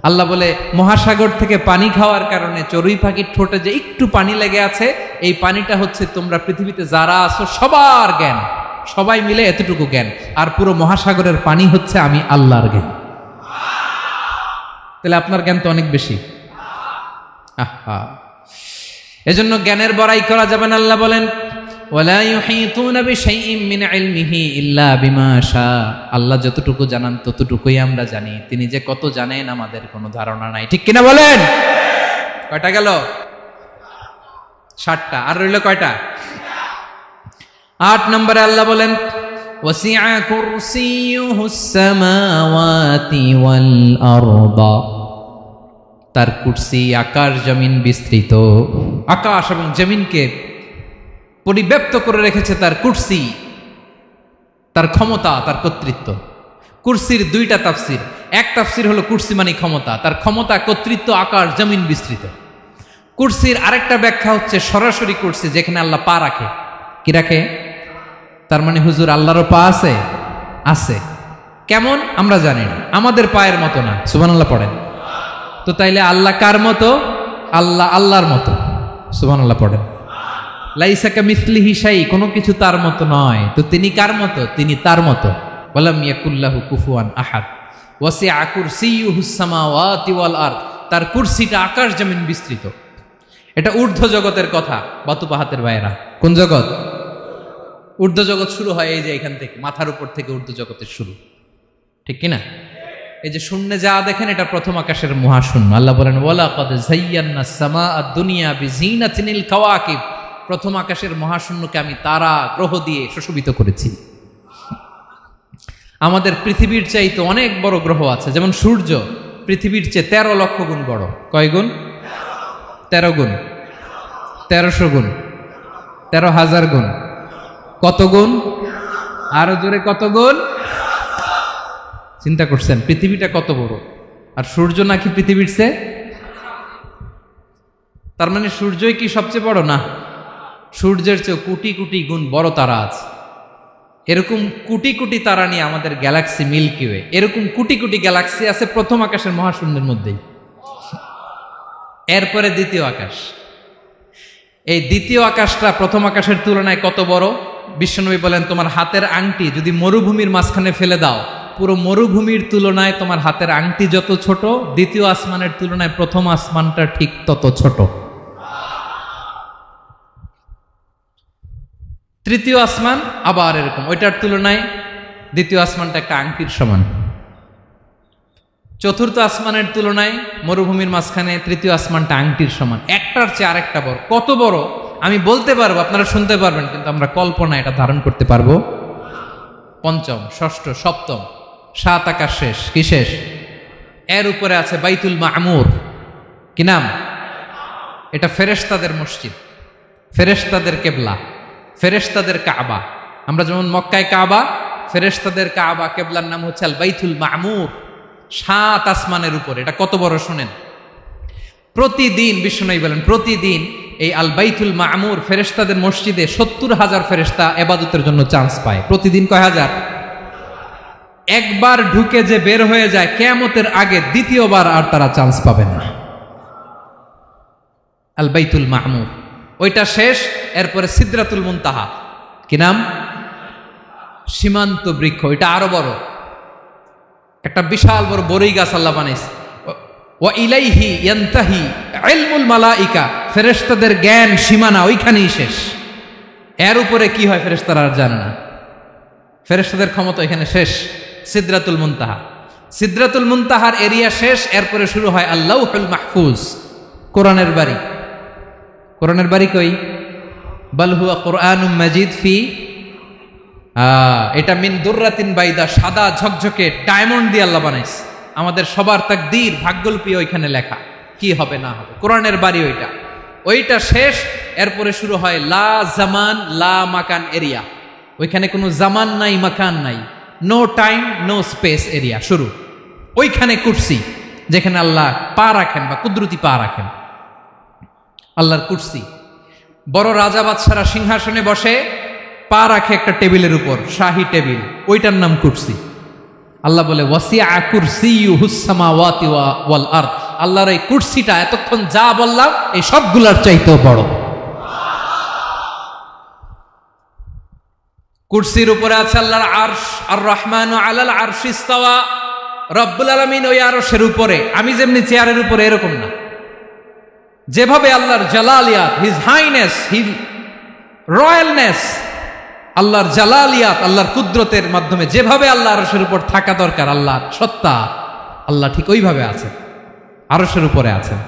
আল্লাহ বলে মহাসাগর থেকে পানি খাওয়ার কারণে চড়ুই পাখির ঠোঁটে যে একটু পানি লেগে আছে, এই পানিটা হচ্ছে তোমরা পৃথিবীতে যারা আছো সবার জ্ঞান, সবাই মিলে এতটুকু জ্ঞান, আর পুরো মহাসাগরের পানি হচ্ছে আমি আল্লাহর জ্ঞান। তাহলে আপনার জ্ঞান তো অনেক বেশি। আহা, এজন্য জ্ঞানের বড়াই করা যাবে না। আল্লাহ বলেন ওয়ালা ইউহিতুনা বিশাইইম মিন ইলমিহি ইল্লা বিমা শা। আল্লাহ যতটুকু জানান ততটুকুই আমরা জানি, তিনি যে কত জানেন আমাদের কোনো ধারণা নাই, ঠিক কিনা বলেন? কয়টা গেল? 7টা। আর রইল কয়টা? 8 নম্বরে আল্লাহ বলেন ওয়াসিআ কুরসিয়ুহুস সামাওয়াতি ওয়াল আরদা। তার কুরসি আকাশ জমিন বিস্তৃত, আকাশ এবং জমিনকে পরিব্যাপ্ত করে রেখেছে তার কুরসি, তার ক্ষমতা, তার কর্তৃত্ব। কুরসির 2টা তাফসির। এক তাফসির হলো কুরসি মানে ক্ষমতা, তার ক্ষমতা, কর্তৃত্ব, আকাশ জমিন বিস্তৃত। কুরসির আরেকটা ব্যাখ্যা হচ্ছে সরাসরি কুরসি, যেখানে আল্লাহ পা রাখে। কি রাখে? তার মানে হুজুর আল্লাহরও পা আছে? আছে। কেমন আমরা জানি না, আমাদের পায়ের মতো না। সুবহানাল্লাহ পড়েন তো। তাইলে আল্লাহ কার মতো? আল্লাহ আল্লাহর মতো। সুবহানাল্লাহ পড়েন। লাইসা কামিসলিহি শাই, কোনো কিছু তার মতো নয়। তো তিনি কার মতো? তিনি তার মতো। ওয়ালাম ইয়াকুল্লাহু কুফুয়ান আহাদ। ওয়াসিআ কুরসিয়ুহুস সামাওয়াতি ওয়াল আরদ। তার কুরসিটা আকাশ জমিন বিস্তৃত। এটা ঊর্ধ্ব জগতের কথা, বাতুপাহাতের ভাইয়েরা। কোন জগৎ? ঊর্ধ্বজগৎ শুরু হয় এই যে এখান থেকে, মাথার উপর থেকে ঊর্ধ্বজগতের শুরু, ঠিক কিনা? এই যে শূন্যে যা দেখেন এটা প্রথম আকাশের মহাশূন্য। আল্লাহ বলেন ওয়ালাকাদ যায়্যানাস সামাআদ দুনিয়া বিজিনাতিল কাওয়াকিব, প্রথম আকাশের মহাশূন্যকে আমি তারা গ্রহ দিয়ে সুশোভিত করেছি। আমাদের পৃথিবীর চাইতে অনেক বড় গ্রহ আছে, যেমন সূর্য পৃথিবীর চেয়ে 13 লক্ষ গুণ বড়। কয় গুণ? 13 গুণ, 1300 গুণ, 13,000 গুণ। কত গুণ? আরো জোরে কত গুণ? চিন্তা করছেন পৃথিবীটা কত বড়, আর সূর্য নাকি পৃথিবীর চেয়ে? তার মানে সূর্যই কি সবচেয়ে বড়? না, সূর্যের চেয়ে কোটি কোটি গুণ বড় তারা আছে। এরকম কোটি কোটি তারা নিয়ে আমাদের গ্যালাক্সি মিল্কি ওয়ে, এরকম কোটি কোটি গ্যালাক্সি আছে প্রথম আকাশের মহাশূন্যের মধ্যেই। এরপরে দ্বিতীয় আকাশ। এই দ্বিতীয় আকাশটা প্রথম আকাশের তুলনায় কত বড়? বিশ্বনবী বলেন তোমার হাতের আংটি যদি মরুভূমির মাঝখানে ফেলে দাও, পুরো মরুভূমির তুলনায় তোমার হাতের আংটি যত ছোট, দ্বিতীয় আসমানের তুলনায় প্রথম আসমানটা ঠিক তত ছোট। তৃতীয় আসমান আবার এরকম, ওইটার তুলনায় দ্বিতীয় আসমানটা একটা আংটির সমান। চতুর্থ আসমানের তুলনায় মরুভূমির মাঝখানে তৃতীয় আসমানটা আংটির সমান। একটার চেয়ে আরেকটা বড়। কত বড় আমি বলতে পারবো, আপনারা শুনতে পারবেন, কিন্তু আমরা কল্পনা এটা ধারণ করতে পারবো? পঞ্চম, ষষ্ঠ, সপ্তম, 7 আকাশ শেষ। কি শেষ? এর উপরে আছে বাইতুল মামুর। কি নাম? এটা ফেরেশতাদের মসজিদ, ফেরেশতাদের কেবলা, ফেরেশতাদের কাবা। আমরা যেমন মক্কায় কাবা, ফেরেশতাদের কাবা কেবলার নাম হচ্ছে আল বাইতুল মামুর। 7 আসমানের উপরে। এটা কত বড় শোনেন। প্রতিদিন বিশ্বনবী বলেন প্রতিদিন এই আল বাইতুল মামুর ফেরেশতাদের মসজিদে 70,000 ফেরেশতা ইবাদতের জন্য চান্স পায়। প্রতিদিন কয় হাজার? একবার ঢুকে যে বের হয়ে যায় কিয়ামতের আগে দ্বিতীয়বার আর তারা চান্স পাবে না। আল বাইতুল মামুর ওইটা শেষ। এরপরে সিদরাতুল মুনতাহা। কি নাম? সীমান্ত বৃক্ষ। এটা আরো বড়, একটা বিশাল বড় বড়ই গাছ আল্লাহ বানাইছে। ওয়া ইলাইহি ইয়ানতাহি ইলমুল মালাইকা, ফেরেশতাদের জ্ঞান সীমানা ওইখানেই শেষ। এর উপরে কি হয় ফেরেশতারা আর জানে না। ফেরেশতাদের ক্ষমতা এখানে শেষ। সিদরাতুল মুনতাহা, সিদরাতুল মুনতাহার এরিয়া শেষ। এরপরে শুরু হয় আল্লাহুল মাহফুজ, কোরআনের বাড়ি। কোরআনের বাড়ি কই? বাল হুয়া কুরআনুম মাজিদ ফি, এটা মিন দুররাতিন বাইদা, সাদা ঝকঝকে ডায়মন্ড দিয়ে আল্লাহ বানাইছে। আমাদের সবার তাকদীর ভাগ্যলিপি ওইখানে লেখা, কি হবে না হবে। কোরআনের বাড়ি ওইটা, ওইটা শেষ। এরপরে শুরু হয় লা জামান লা মাকান এরিয়া। ওইখানে কোনো জামান নাই, মাকান নাই, no time no space area শুরু। ওইখানে কুরসি, যেখানে আল্লাহ পা রাখেন বা কুদরতি পা রাখেন, আল্লাহর কুরসি। বড় রাজা বাদশারা সিংহাসনে বসে পা রাখে একটা টেবিলের উপর, শাহী টেবিল, ওইটার নাম কুরসি। আল্লাহ বলে ওয়াসিআ কুরসিয়ুহুস সামাওয়াতি ওয়াল আরদ, আল্লাহর এই কুরসিটা এতক্ষণ যা বললাম এই সবগুলোর চাইতেও বড়। কুরসির উপরে আছে আল্লাহর আরশ। আর রহমানু আলাল আরশি ইস্তাওয়া, রব্বুল আলামিন ওই আরশের উপরে। আমি যেমনি চেয়ারের উপরে এরকম না, যেভাবে আল্লাহর জালালিয়াত, হিজ হাইনেস, হিজ রয়্যালনেস, আল্লাহর জালালিয়াত, আল্লাহর কুদরতের মাধ্যমে যেভাবে আল্লাহ আরশের উপর থাকা দরকার, আল্লাহর সত্তা, আল্লাহ ঠিক ওইভাবে আছেন, আরশের উপরে আছেন।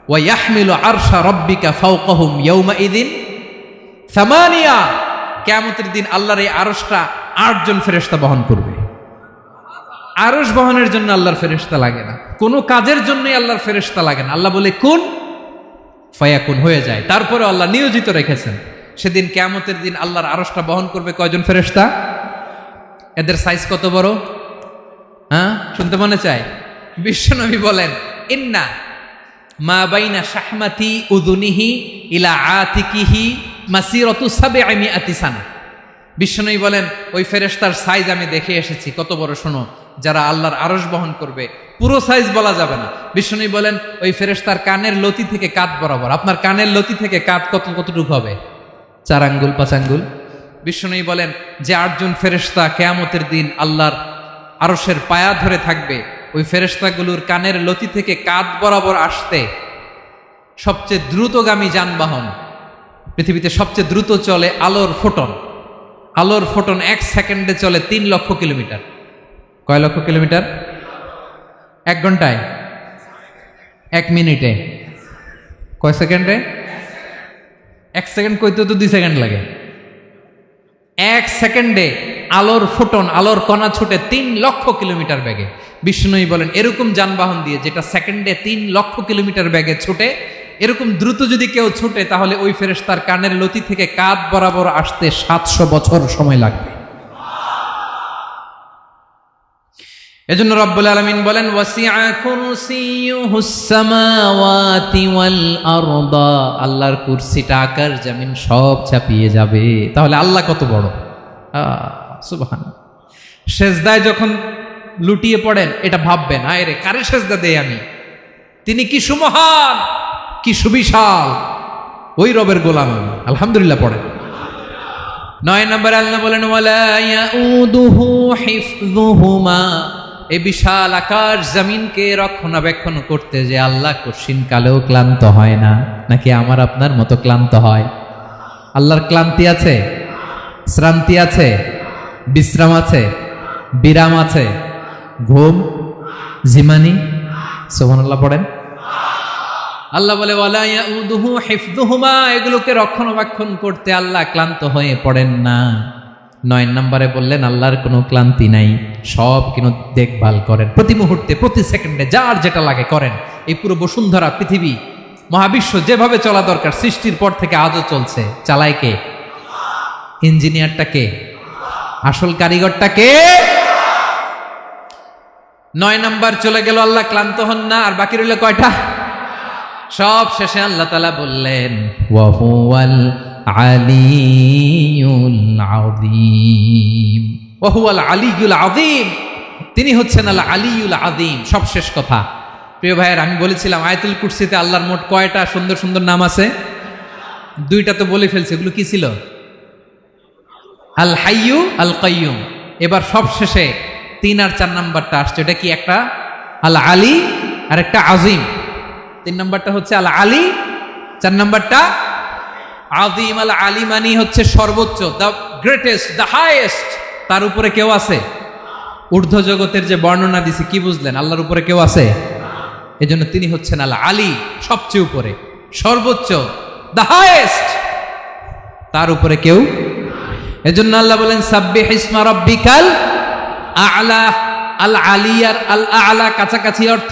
ওয়া ইয়াহমিলু আরশা রাব্বিকা ফাওকাহুম ইয়াওমাইযিন সামানিয়া, কিয়ামতের দিন আল্লাহর এই আরশটা 8 জন ফেরেশতা বহন করবে। আরশ বহনের জন্য আল্লাহর ফেরেশতা লাগে না, কোনো কাজের জন্যই আল্লাহর ফেরেশতা লাগে না। আল্লাহ বলে কুন ফায়াকুন, হয়ে যায়। তারপরে আল্লাহ নিয়োজিত রেখেছেন। সেদিন কিয়ামতের দিন আল্লাহর আরশটা বহন করবে কয়জন ফেরেশতা? এদের সাইজ কত বড়? শুনতে মনে চায়? বিশ্বনবী বলেন ইন্না মা বাইনা শাহমাতি উযুনিহি ইলা আতিকিহি মাসিরাতু 700 সানা। বিশ্বনবী বলেন ওই ফেরেশতার সাইজ আমি দেখে এসেছি। কত বড় শোনো, যারা আল্লাহর আরশ বহন করবে, পুরো সাইজ বলা যাবে না। বিশ্বনবী বলেন ওই ফেরেশতার কানের লতি থেকে কাঁধ বরাবর। আপনার কানের লতি থেকে কাঁধ কতটুকু হবে? 4 আঙ্গুল 5 আঙ্গুল। বিশ্বনবী বলেন যে 8 জন ফেরেশতা কিয়ামতের দিন আল্লাহর আরশের পায়া ধরে থাকবে, ওই ফেরেশতাগুলোর কানের লতি থেকে কাঁধ বরাবর আসতে সবচেয়ে দ্রুতগামী যানবাহন, পৃথিবীতে সবচেয়ে দ্রুত চলে আলোর ফোটন, আলোর ফোটন 1 সেকেন্ডে চলে 3 লক্ষ কিলোমিটার। কয় লক্ষ কিলোমিটার? 1 ঘন্টায়, 1 মিনিটে, কয় সেকেন্ডে? 1 সেকেন্ড কইতে তো 2 সেকেন্ড লাগে। 1 সেকেন্ডে আলোর ফোটন, আলোর কণা ছুটে 3 লক্ষ কিলোমিটার বেগে। বিষ্ণুই বলেন এরকম যানবাহন দিয়ে যেটা সেকেন্ডে 3 লক্ষ কিলোমিটার বেগে ছুটে, এরকম দ্রুত যদি কেউ ছুটে তাহলে ওই ফেরেশতার কানের লতি থেকে কাঁধ বরাবর আসতে 700 বছর সময় লাগবে। এজন্য রব্বুল আলামিন বলেন ওয়াসিআ কুরসিয়ুহুস সামাওয়াতি ওয়াল আরদা, আল্লাহর কুরসিটা আকাশ জমিন সব চাপিয়ে যাবে। তাহলে আল্লাহ কত বড়! সুবহানাল্লাহ। সেজদায় যখন লুটিয়ে পড়েন এটা ভাববেন, আয় রে কারে সেজদা দেই আমি, তিনি কি সুমহান, কি সুবিশাল, ওই রবের গোলাম আমি। আলহামদুলিল্লাহ পড়েন। 9 নম্বরে আল্লাহ বলেন ওয়ালা ইয়াউদুহু হিফযুহুমা, এই বিশাল আকাশ জমিনকে রক্ষণাবেক্ষণ করতে যে আল্লাহ কঠিন কালেও ক্লান্ত হয় না। নাকি আমার আপনার মতো ক্লান্ত হয়? আল্লাহর ক্লান্তি আছে, শ্রান্তি আছে, বিশ্রাম আছে, বিরাম আছে, ঘুম, জিমানি? সুবহানাল্লাহ পড়েন। আল্লাহ বলে ওয়ালা ইয়াউদুহু হিফযুহুমা, এগুলোকে রক্ষণাবেক্ষণ করতে আল্লাহ ক্লান্ত হয়ে পড়েন না। 9 নম্বরে বললেন আল্লাহর কোনো ক্লান্তি নাই, সব কিন্তু দেখভাল করেন, প্রতি মুহূর্তে প্রতি সেকেন্ডে যার যেটা লাগে করেন। এই পুরো বসুন্ধরা, পৃথিবী, মহাবিশ্ব যেভাবে চলা দরকার সৃষ্টির পর থেকে আজও চলছে। চালায় কে? ইঞ্জিনিয়ারটা কে? আসল কারিগরটা কে? 9 নম্বর চলে গেল, আল্লাহ ক্লান্ত হন না। আর বাকি রইল কয়টা? সব শেষে আল্লাহ তাআলা বললেন ওয়া হুয়াল আলিয়ুল আযীম, ওয়া হুয়াল আলিয়ুল আযীম, তিনি হচ্ছেন আল আলিয়ুল আযীম। সব শেষ কথা। প্রিয় ভাইয়ের, আমি বলেছিলাম আয়াতুল কুরসিতে আল্লাহর মোট কয়টা সুন্দর সুন্দর নাম আছে? 2টা তো বলে ফেলছে। এগুলো কি ছিল? আল হাইয়ু, আল কাইয়ুম। এবার সব শেষে 3 আর 4 নাম্বারটা আসছে। এটা কি? একটা আল আলী আর একটা আযীম। 3 নাম্বারটা হচ্ছে আল আলী, 4 নাম্বারটা আযীম। আল আলী মানে হচ্ছে সর্বোচ্চ, দ্য গ্রেটেস্ট, দ্য হাইয়েস্ট। তার উপরে কেউ আছে? ঊর্ধ্ব জগতের যে বর্ণনা দিছি, কি বুঝলেন? আল্লাহর উপরে কেউ আছে? এজন্য তিনি হচ্ছেন আল আলী, সবচেয়ে উপরে, সর্বোচ্চ, দ্য হাইয়েস্ট। তার উপরে কেউ। এজন্য আল্লাহ বলেন সাব্বিহ ইসমা রাব্বিকাল আ'লা। আল আলী আর আল আ'লা কাছাকাছি অর্থ।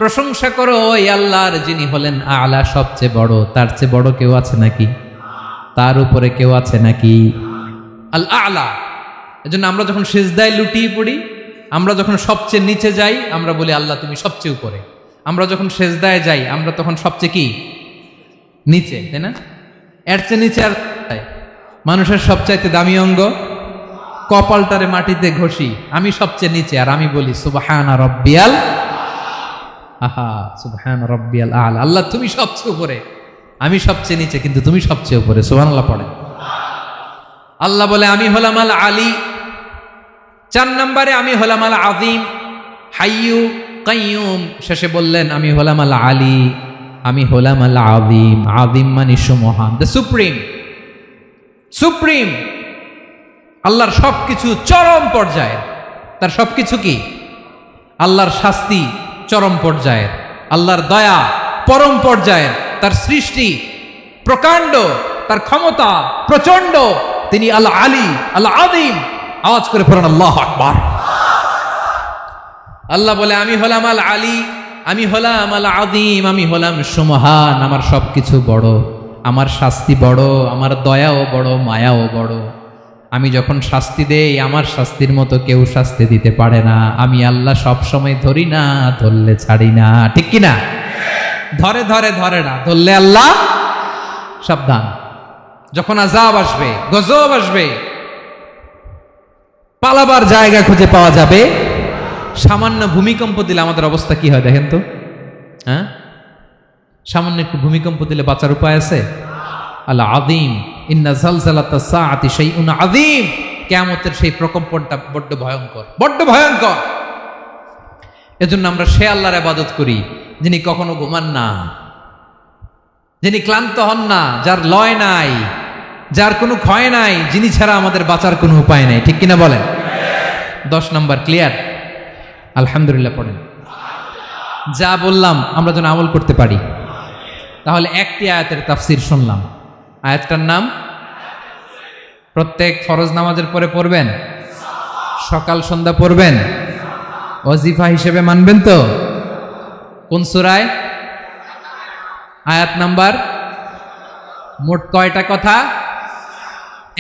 প্রশংসা করো ওই আল্লাহর যিনি হলেন আ'লা, সবচেয়ে বড়। তার চেয়ে বড় কেউ আছে নাকি? তার উপরে কেউ আছে নাকি? আল আ'লা। এজন্য আমরা যখন সিজদায় লুটিয়ে পড়ি, আমরা যখন সবচেয়ে নিচে যাই, আমরা বলি আল্লাহ তুমি সবচেয়ে উপরে। আমরা যখন সিজদায় যাই, আমরা তখন সবচেয়ে কি? নিচে, তাই না? এর চেয়ে নিচে আর মানুষের সবচাইতে দামি অঙ্গ কপালটারে মাটিতে ঘষি, আমি সবচেয়ে নিচে, আর আমি বলি সুবহানা রাব্বিয়াল, আহা সুবহান রাব্বিয়াল আ'লা। আল্লাহ তুমি সবচেয়ে উপরে, আমি সবচেয়ে নিচে, কিন্তু তুমি সবচেয়ে উপরে। সুবহানাল্লাহ পড়ে। আল্লাহ বলে আমি হলাম আল আলী। 4 নম্বরে আমি হলাম আল আযীম, হাইয়ু কাইয়ুম। শেষে বললেন আমি হলাম আল আলী, আমি হলাম আল আযীম। আযীম মানে সুমহান, দ্য সুপ্রিম। সুপ্রিম। আল্লাহর সবকিছু চরম পর্যায়ের। তার সবকিছু কি? আল্লাহর শাস্তি চরম পর্যায়ের, আল্লাহর দয়া পরম পর্যায়ের, তার সৃষ্টি প্রকাণ্ড, তার ক্ষমতা প্রচন্ড। তিনি আল আলী, আল আযীম। আওয়াজ করে পড়েন আল্লাহু আকবার। আল্লাহ বলে আমি হলাম আল আলী, আমি হলাম আল আযীম, আমি হলাম সুমহান। আমার সবকিছু বড়, আমার শাস্তি বড়, আমার দয়াও বড়, মায়াও বড়। আমি যখন শাস্তি দেই, আমার শাস্তির মতো কেউ শাস্তি দিতে পারে না। আমি আল্লাহ সব সময় ধরি না, ধরলে ছাড়ি না। ঠিক কি না? ধরে ধরে ধরে না, ধরলে আল্লাহ সাবধান। যখন আযাব আসবে, গজব আসবে, পালাবার জায়গা খুঁজে পাওয়া যাবে। সামান্য ভূমিকম্প দিলে আমাদের অবস্থা কি হয় দেখেন তো? হ্যাঁ, সামান্য একটু ভূমিকম্প দিলে বাঁচার উপায় আছে? আল আযীম, ইন্না জালজালাতাস সাআতি শাইউন আযীম। কিয়ামতের সেই প্রকম্পনটা বড্ড ভয়ঙ্কর, বড্ড ভয়ঙ্কর। এজন্য আমরা সে আল্লাহর ইবাদত করি যিনি কখনো ঘুমান না, যিনি ক্লান্ত হন না, যার লয় নাই, যার কোনো ক্ষয় নাই, যিনি ছাড়া আমাদের বাঁচার কোনো উপায় নাই, ঠিক কিনা বলেন? 10 নম্বর ক্লিয়ার? আলহামদুলিল্লাহ পড়েন। যা বললাম আমরা যেন আমল করতে পারি। তাহলে একটি আয়াতের তাফসির শুনলাম, আয়াতটার নাম প্রত্যেক ফরজ নামাজের পরে পড়বেন, সকাল সন্ধ্যা পড়বেন, ওয়াজিফা হিসেবে মানবেন তো? কোন সূরায়? আয়াত নাম্বার? মোট কয়টা কথা?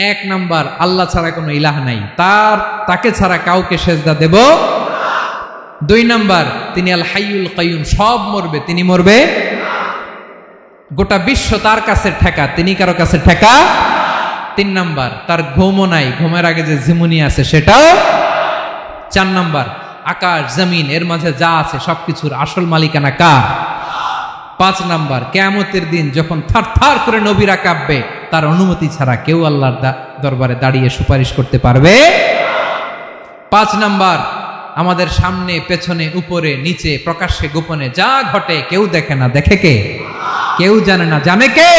1 নাম্বার, আল্লাহ ছাড়া কোনো ইলাহ নাই, তাকে ছাড়া কাউকে সেজদা দেব। 2 নাম্বার, তিনি আল হাইয়ুল কাইয়ুম, সব মরবে, তিনি মরবে। গোটা বিশ্ব তার কাছে ঠেকা, তিনি কারো কাছে ঠেকা। 3 নাম্বার, তার ঘুমও নাই, ঘুমের আগে যে ঝিমুনি আছে সেটাও। 4 নাম্বার, আকাশ জমিন এর মাঝে যা আছে সবকিছুর আসল মালিকানা কার? 5 নাম্বার, কিয়ামতের দিন যখন থারথার করে নবীরা কাঁপবে, তার অনুমতি ছাড়া কেউ আল্লাহর দরবারে দাঁড়িয়ে সুপারিশ করতে পারবে। 5 নাম্বার, আমাদের সামনে পেছনে উপরে নিচে প্রকাশ্যে গোপনে যা ঘটে কেউ দেখে না, দেখে কে? কেউ জানে না, জানে কে?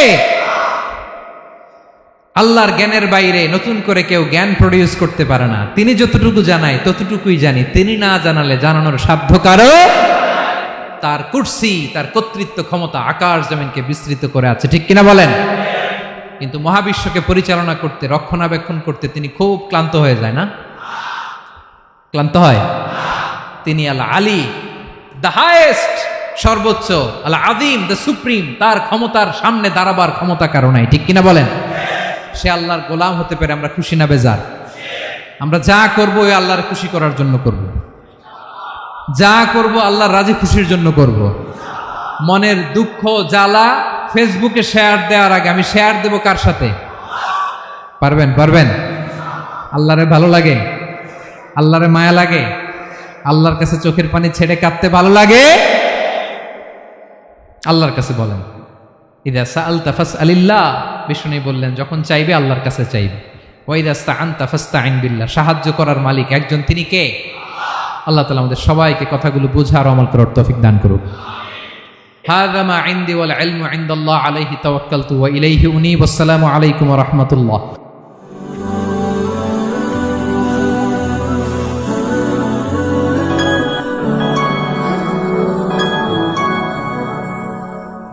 আল্লাহর জ্ঞানের বাইরে নতুন করে কেউ জ্ঞান প্রডিউস করতে পারে না। তিনি যতটুকু জানায় ততটুকুই জানি, তিনি না জানালে জানানোর সাধ্য কারো। তার কুরসি, তার কর্তৃত্ব ক্ষমতা আকাশ জমিনকে বিস্তৃত করে আছে, ঠিক কিনা বলেন? কিন্তু মহাবিশ্বকে পরিচালনা করতে, রক্ষণাবেক্ষণ করতে তিনি খুব ক্লান্ত হয়ে যায় না? ক্লান্ত হয়? তিনি আল আলী, দ্য হাইয়েস্ট, সর্বোচ্চ, আল আযীম, দ্য সুপ্রিম, তার ক্ষমতার সামনে দাঁড়াবার ক্ষমতা কারো নাই, ঠিক কিনা বলেন? সে আল্লাহর গোলাম হতে পেরে আমরা খুশি না বেজার? আমরা যা করব ওই আল্লাহর খুশি করার জন্য করব, যা করব আল্লাহর রাজি খুশির জন্য করব। মনের দুঃখ জ্বালা ফেসবুকে শেয়ার দেওয়ার আগে আমি শেয়ার দেব কার সাথে? পারবেন? পারবেন? আল্লাহরে ভালো লাগে, আল্লাহরে মায়া লাগে, আল্লাহর কাছে চোখের পানি ছেড়ে কাঁদতে ভালো লাগে? আল্লাহর কাছে বলেন, ইদা সাআলতা ফাসআলিল্লাহ, বিষ্ণু বললেন যখন চাইবে আল্লাহর কাছে চাইবে। ওয়া ইদা ইসতাআনতা ফাসতাইন বিল্লাহ, সাহায্য করার মালিক একজন, তিনি কে? আল্লাহ তাআলা আমাদের সবাইকে কথাগুলো বোঝার আমল করার তৌফিক দান করুক। হাযা মা ইনদি ওয়াল ইলমু ইনদাল্লাহ আলাইহি তাওয়াক্কালতু ওয়া ইলাইহি উনীব। আসসালামু আলাইকুম ওয়া রাহমাতুল্লাহ।